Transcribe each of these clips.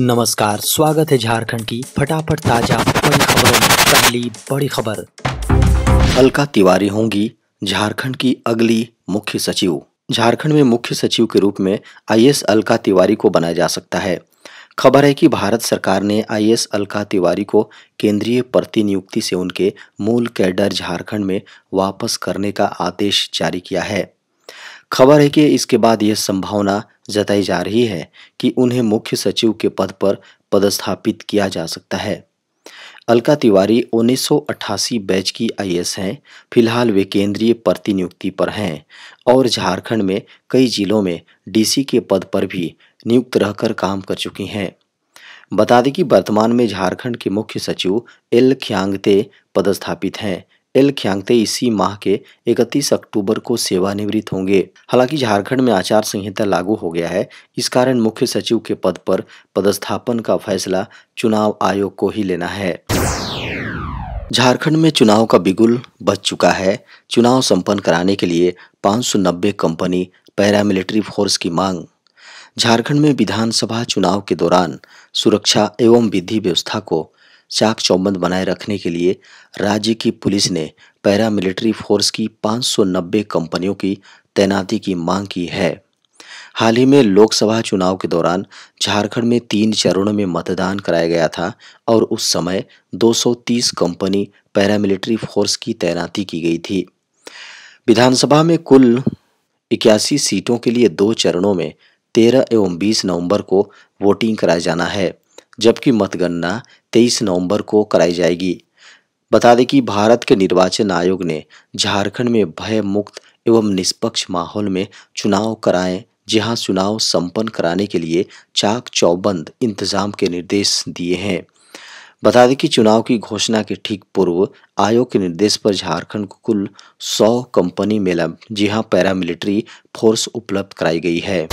नमस्कार, स्वागत है झारखंड की फटाफट ताजा बड़ी खबरों में। पहली बड़ी खबर, अलका तिवारी होंगी झारखंड की अगली मुख्य सचिव। झारखंड में मुख्य सचिव के रूप में आईएएस अलका तिवारी को बनाया जा सकता है। खबर है कि भारत सरकार ने आईएएस अलका तिवारी को केंद्रीय प्रतिनियुक्ति से उनके मूल कैडर झारखंड में वापस करने का आदेश जारी किया है। खबर है कि इसके बाद यह संभावना जताई जा रही है कि उन्हें मुख्य सचिव के पद पर पदस्थापित किया जा सकता है। अलका तिवारी 1988 बैच की आईएएस हैं। फिलहाल वे केंद्रीय प्रतिनियुक्ति पर हैं और झारखंड में कई जिलों में डीसी के पद पर भी नियुक्त रहकर काम कर चुकी हैं। बता दें कि वर्तमान में झारखंड के मुख्य सचिव एल ख्यांगते पदस्थापित हैं। एल ख्यांगते इसी माह के 31 अक्टूबर को सेवानिवृत्त होंगे। हालांकि झारखंड में आचार संहिता लागू हो गया है, इस कारण मुख्य सचिव के पद पर पदस्थापन का फैसला चुनाव आयोग को ही लेना है। झारखंड में चुनाव का बिगुल बज चुका है। चुनाव संपन्न कराने के लिए 590 कंपनी पैरामिलिट्री फोर्स की मांग। झारखंड में विधानसभा चुनाव के दौरान सुरक्षा एवं विधि व्यवस्था को चाक चौबंद बनाए रखने के लिए राज्य की पुलिस ने पैरामिलिट्री फोर्स की 590 कंपनियों की तैनाती की मांग की है। हाल ही में लोकसभा चुनाव के दौरान झारखंड में 3 चरणों में मतदान कराया गया था और उस समय 230 कंपनी पैरामिलिट्री फोर्स की तैनाती की गई थी। विधानसभा में कुल 81 सीटों के लिए 2 चरणों में 13 एवं 20 नवंबर को वोटिंग कराया जाना है, जबकि मतगणना 23 नवंबर को कराई जाएगी। बता दें कि भारत के निर्वाचन आयोग ने झारखंड में भय मुक्त एवं निष्पक्ष माहौल में चुनाव कराएं, जहां चुनाव संपन्न कराने के लिए चाक चौबंद इंतजाम के निर्देश दिए हैं। बता दें कि चुनाव की घोषणा के ठीक पूर्व आयोग के निर्देश पर झारखंड को कुल 100 कंपनी में पैरामिलिट्री फोर्स उपलब्ध कराई गई है।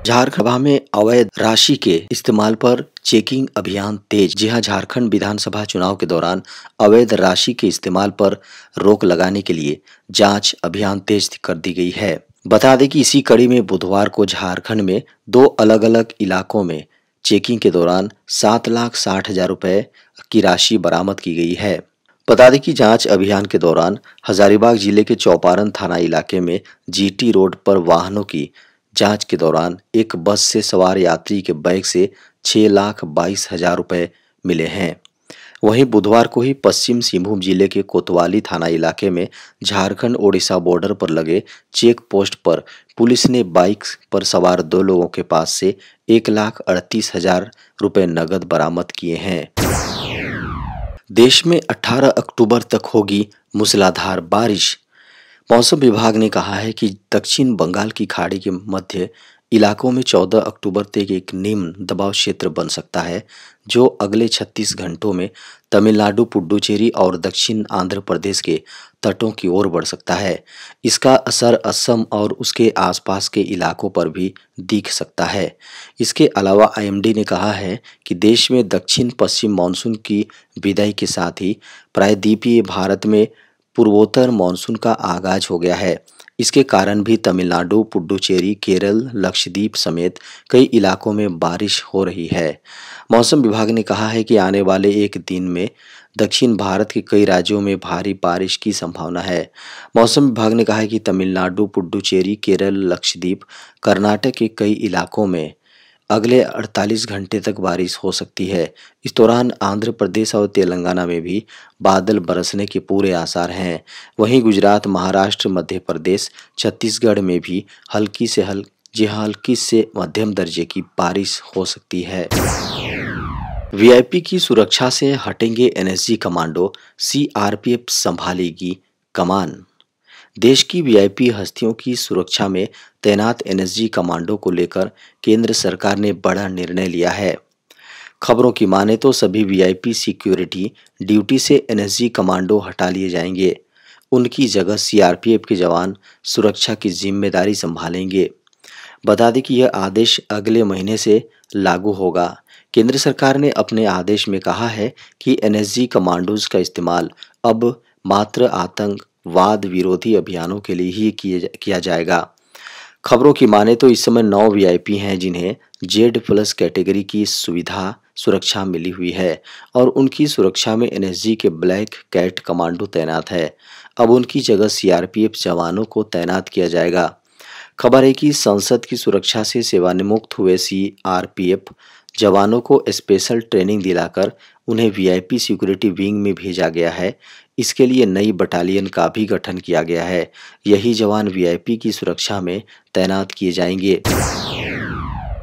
झारखंड में अवैध राशि के इस्तेमाल पर चेकिंग अभियान तेज। जी हां, झारखंड विधानसभा चुनाव के दौरान अवैध राशि के इस्तेमाल पर रोक लगाने के लिए जांच अभियान तेज कर दी गई है। बता दें कि इसी कड़ी में बुधवार को झारखंड में 2 अलग-अलग इलाकों में चेकिंग के दौरान 7,60,000 रुपए की राशि बरामद की गई है। बता दें कि जांच अभियान के दौरान हजारीबाग जिले के चौपारण थाना इलाके में जीटी रोड पर वाहनों की जांच के दौरान एक बस से सवार यात्री के बैग से 6,22,000 रुपए मिले हैं। वहीं बुधवार को ही पश्चिम सिंहभूम जिले के कोतवाली थाना इलाके में झारखंड ओडिशा बॉर्डर पर लगे चेक पोस्ट पर पुलिस ने बाइक पर सवार 2 लोगों के पास से 1,38,000 रुपए नगद बरामद किए हैं। देश में 18 अक्टूबर तक होगी मूसलाधार बारिश। मौसम विभाग ने कहा है कि दक्षिण बंगाल की खाड़ी के मध्य इलाकों में 14 अक्टूबर तक एक निम्न दबाव क्षेत्र बन सकता है, जो अगले 36 घंटों में तमिलनाडु, पुडुचेरी और दक्षिण आंध्र प्रदेश के तटों की ओर बढ़ सकता है। इसका असर असम और उसके आसपास के इलाकों पर भी दिख सकता है। इसके अलावा आईएमडी ने कहा है कि देश में दक्षिण पश्चिम मानसून की विदाई के साथ ही प्रायद्वीपीय भारत में पूर्वोत्तर मानसून का आगाज हो गया है। इसके कारण भी तमिलनाडु, पुडुचेरी, केरल, लक्षद्वीप समेत कई इलाकों में बारिश हो रही है। मौसम विभाग ने कहा है कि आने वाले एक दिन में दक्षिण भारत के कई राज्यों में भारी बारिश की संभावना है। मौसम विभाग ने कहा है कि तमिलनाडु, पुडुचेरी, केरल, लक्षद्वीप, कर्नाटक के कई इलाकों में अगले 48 घंटे तक बारिश हो सकती है। इस दौरान आंध्र प्रदेश और तेलंगाना में भी बादल बरसने के पूरे आसार हैं। वहीं गुजरात, महाराष्ट्र, मध्य प्रदेश, छत्तीसगढ़ में भी हल्की से मध्यम दर्जे की बारिश हो सकती है। वीआईपी की सुरक्षा से हटेंगे एनएसजी कमांडो, सीआरपीएफ संभालेगी कमान। देश की वीआईपी हस्तियों की सुरक्षा में तैनात एनएसजी कमांडो को लेकर केंद्र सरकार ने बड़ा निर्णय लिया है। खबरों की माने तो सभी वीआईपी सिक्योरिटी ड्यूटी से एनएसजी कमांडो हटा लिए जाएंगे। उनकी जगह सीआरपीएफ के जवान सुरक्षा की जिम्मेदारी संभालेंगे। बता दें कि यह आदेश अगले महीने से लागू होगा। केंद्र सरकार ने अपने आदेश में कहा है कि एनएसजी कमांडोज का इस्तेमाल अब मात्र आतंकवाद विरोधी अभियानों के लिए ही किया जाएगा। खबरों की माने तो इस समय 9 वीआईपी हैं जिन्हें जेड प्लस कैटेगरी की सुविधा सुरक्षा मिली हुई है और उनकी सुरक्षा में एनएसजी के ब्लैक कैट कमांडो तैनात है। अब उनकी जगह सीआरपीएफ जवानों को तैनात किया जाएगा। खबर है कि संसद की सुरक्षा से सेवानिवृत्त हुए सीआरपीएफ जवानों को स्पेशल ट्रेनिंग दिलाकर उन्हें वीआईपी सिक्योरिटी विंग में भेजा गया है। इसके लिए नई बटालियन का भी गठन किया गया है। यही जवान वीआईपी की सुरक्षा में तैनात किए जाएंगे।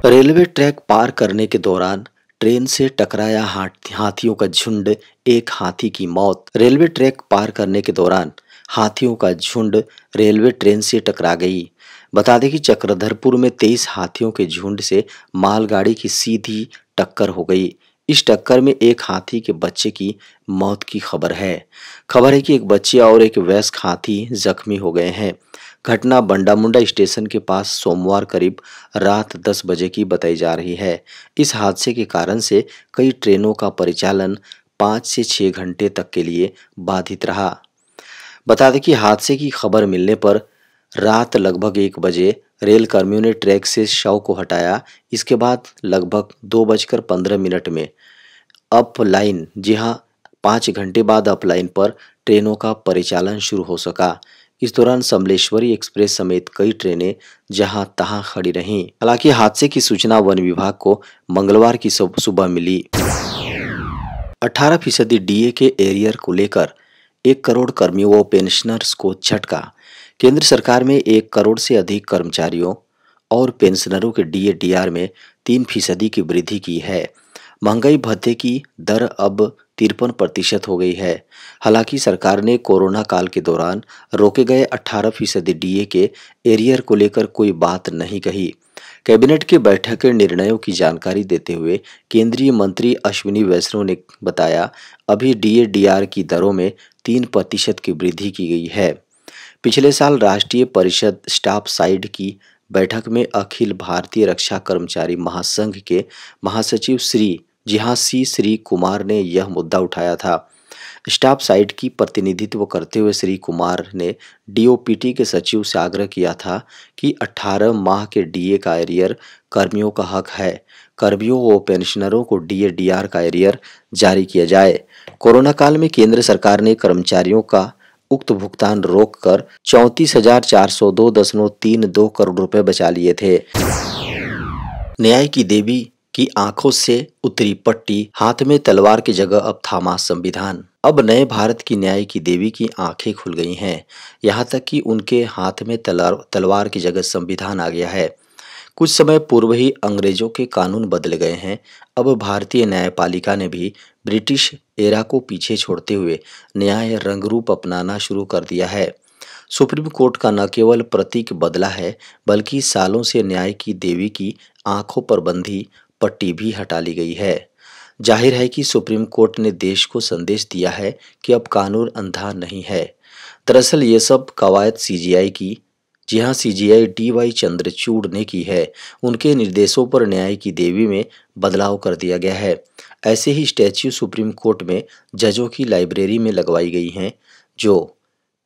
रेलवे ट्रैक पार करने के दौरान ट्रेन से टकराया हाथियों का झुंड, एक हाथी की मौत। रेलवे ट्रैक पार करने के दौरान हाथियों का झुंड रेलवे ट्रेन से टकरा गई। बता दें कि चक्रधरपुर में 23 हाथियों के झुंड से मालगाड़ी की सीधी टक्कर हो गई। इस टक्कर में एक हाथी के बच्चे की मौत की खबर है। खबर है कि एक बच्चे और एक वयस्क हाथी जख्मी हो गए हैं। घटना बंडामुंडा स्टेशन के पास सोमवार करीब रात 10 बजे की बताई जा रही है। इस हादसे के कारण से कई ट्रेनों का परिचालन 5 से 6 घंटे तक के लिए बाधित रहा। बता दें कि हादसे की खबर मिलने पर रात लगभग 1 बजे रेल कर्मियों ने ट्रैक से शव को हटाया। इसके बाद लगभग 2:15 में अप लाइन, जी हां, 5 घंटे बाद अप लाइन पर ट्रेनों का परिचालन शुरू हो सका। इस दौरान समलेश्वरी एक्सप्रेस समेत कई ट्रेनें जहां तहां खड़ी रहीं। हालांकि हादसे की सूचना वन विभाग को मंगलवार की सुबह मिली। 18% डीए के एरियर को लेकर 1 करोड़ कर्मियों व पेंशनर्स को झटका। केंद्र सरकार में 1 करोड़ से अधिक कर्मचारियों और पेंशनरों के डीए डीआर में 3% की वृद्धि की है। महंगाई भत्ते की दर अब 53% हो गई है। हालांकि सरकार ने कोरोना काल के दौरान रोके गए 18% डीए के एरियर को लेकर कोई बात नहीं कही। कैबिनेट की बैठक के निर्णयों की जानकारी देते हुए केंद्रीय मंत्री अश्विनी वैष्णव ने बताया, अभी डीए डीआर की दरों में 3% की वृद्धि की गई है। पिछले साल राष्ट्रीय परिषद स्टाफ साइड की बैठक में अखिल भारतीय रक्षा कर्मचारी महासंघ के महासचिव श्री कुमार ने यह मुद्दा उठाया था। स्टाफ साइड की प्रतिनिधित्व करते हुए श्री कुमार ने डीओपीटी के सचिव से आग्रह किया था कि 18 माह के डीए का एरियर कर्मियों का हक है। कर्मियों व पेंशनरों को डीए डीआर का एरियर जारी किया जाए। कोरोना काल में केंद्र सरकार ने कर्मचारियों का उक्त भुगतान रोककर 34,402.32 करोड़ रुपए बचा लिए थे। न्याय की देवी की आंखों से उतरी पट्टी, हाथ में तलवार की जगह अब थामा संविधान। अब नए भारत की न्याय की देवी की आंखें खुल गई हैं। यहाँ तक कि उनके हाथ में तलवार की जगह संविधान आ गया है। कुछ समय पूर्व ही अंग्रेजों के कानून बदल गए हैं। अब भारतीय न्यायपालिका ने भी ब्रिटिश एरा को पीछे छोड़ते हुए न्याय रंग रूप अपनाना शुरू कर दिया है। सुप्रीम कोर्ट का न केवल प्रतीक बदला है, बल्कि सालों से न्याय की देवी की आंखों पर बंधी पट्टी भी हटा ली गई है। जाहिर है कि सुप्रीम कोर्ट ने देश को संदेश दिया है कि अब कानून अंधा नहीं है। दरअसल ये सब कवायद सीजीआई की, जी हाँ, सीजीआई डीवाई चंद्रचूड़ ने की है। उनके निर्देशों पर न्याय की देवी में बदलाव कर दिया गया है। ऐसे ही स्टैच्यू सुप्रीम कोर्ट में जजों की लाइब्रेरी में लगवाई गई हैं। जो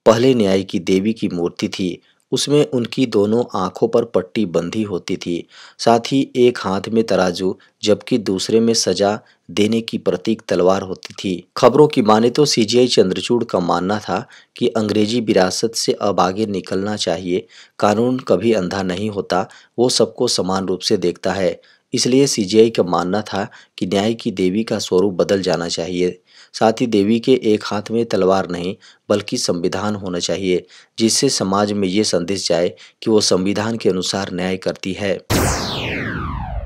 पहले न्याय की देवी की मूर्ति थी, उसमें उनकी दोनों आंखों पर पट्टी बंधी होती थी, साथ ही एक हाथ में तराजू जबकि दूसरे में सजा देने की प्रतीक तलवार होती थी। खबरों की माने तो सीजीआई चंद्रचूड़ का मानना था कि अंग्रेजी विरासत से अब आगे निकलना चाहिए। कानून कभी अंधा नहीं होता, वो सबको समान रूप से देखता है। इसलिए सीजीआई का मानना था कि न्याय की देवी का स्वरूप बदल जाना चाहिए। साथ ही देवी के एक हाथ में तलवार नहीं बल्कि संविधान होना चाहिए, जिससे समाज में ये संदेश जाए कि वो संविधान के अनुसार न्याय करती है।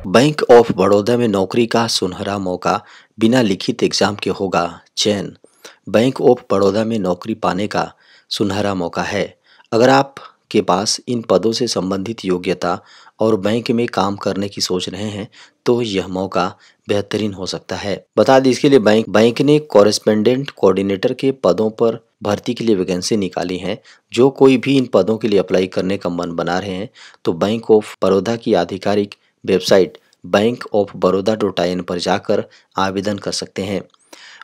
बैंक ऑफ बड़ौदा में नौकरी का सुनहरा मौका, बिना लिखित एग्जाम के होगा चयन। बैंक ऑफ बड़ौदा में नौकरी पाने का सुनहरा मौका है। अगर आप के पास इन पदों से संबंधित योग्यता और बैंक में काम करने की सोच रहे हैं तो यह मौका बेहतरीन हो सकता है। बता दें, इसके लिए बैंक ने कॉरेस्पेंडेंट कोऑर्डिनेटर के पदों पर भर्ती के लिए वैकेंसी निकाली है। जो कोई भी इन पदों के लिए अप्लाई करने का मन बना रहे हैं तो बैंक ऑफ बड़ौदा की आधिकारिक वेबसाइट bankofbaroda.in पर जाकर आवेदन कर सकते हैं।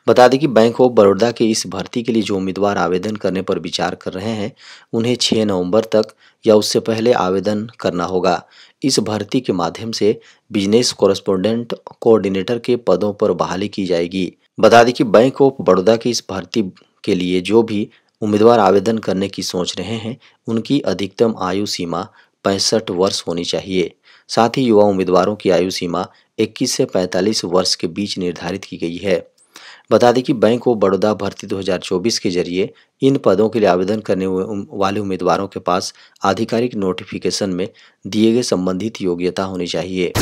बता दें कि बैंक ऑफ बड़ौदा के इस भर्ती के लिए जो उम्मीदवार आवेदन करने पर विचार कर रहे हैं, उन्हें 6 नवंबर तक या उससे पहले आवेदन करना होगा। इस भर्ती के माध्यम से बिजनेस कॉरेस्पोंडेंट कोऑर्डिनेटर के पदों पर बहाली की जाएगी। बता दें कि बैंक ऑफ बड़ौदा की इस भर्ती के लिए जो भी उम्मीदवार आवेदन करने की सोच रहे हैं, उनकी अधिकतम आयु सीमा 65 वर्ष होनी चाहिए। साथ ही युवा उम्मीदवारों की आयु सीमा 21 से 45 वर्ष के बीच निर्धारित की गई है। बता दें कि बैंक ऑफ बड़ौदा भर्ती 2024 के जरिए इन पदों के लिए आवेदन करने वाले उम्मीदवारों के पास आधिकारिक नोटिफिकेशन में दिए गए संबंधित योग्यता होनी चाहिए।